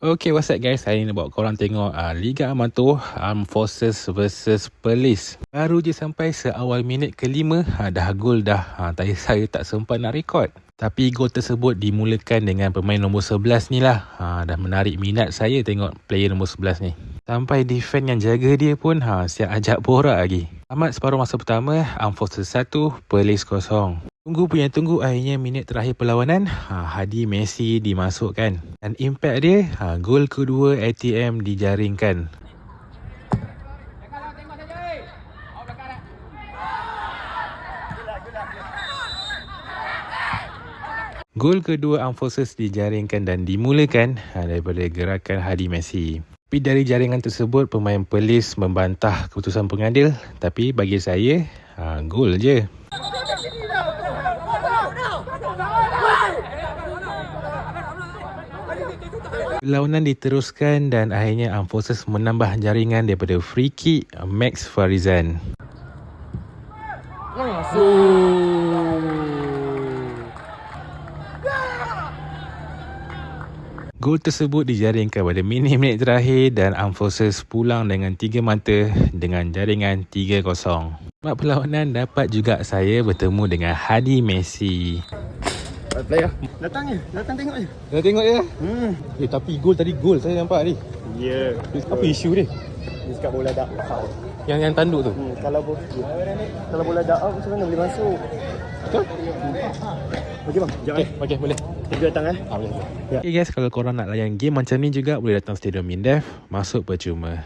Okay, what's up guys? Hari ni buat korang tengok Liga Amatur Armed Forces versus Police. Baru je sampai seawal minit kelima, dah gol dah. Tadi saya tak sempat nak rekod. Tapi gol tersebut dimulakan dengan pemain nombor 11 ni lah. Dah menarik minat saya tengok player nombor 11 ni. Sampai defend yang jaga dia pun siap ajak borak lagi. Tamat separuh masa pertama, Armed Forces 1, Police 0. Tunggu, akhirnya minit terakhir perlawanan, Hadi Messi dimasukkan. Dan impact dia, gol kedua ATM dijaringkan. Gol kedua Armed Forces dijaringkan dan dimulakan daripada gerakan Hadi Messi. Tapi dari jaringan tersebut, pemain Polis membantah keputusan pengadil. Tapi bagi saya, gol je. Perlawanan diteruskan dan akhirnya Armed Forces menambah jaringan daripada free kick Max Farizan. Gol tersebut dijaringkan pada minit-minit terakhir dan Armed Forces pulang dengan 3 mata dengan jaringan 3-0. Pada perlawanan dapat juga saya bertemu dengan Hadi Messi. Player datang tengok je. Dah tengok je? Tapi gol tadi saya nampak ni. Ya. Apa isu dia? Dia cakap bola dah out. Yang tanduk tu. Kalau bola dah out macam mana boleh masuk? Betul? Okey bang, sekejap Okey, boleh. Kita datang Boleh. Ya. Okay guys, kalau korang nak layan game macam ni juga, boleh datang Stadium Mindef, masuk percuma.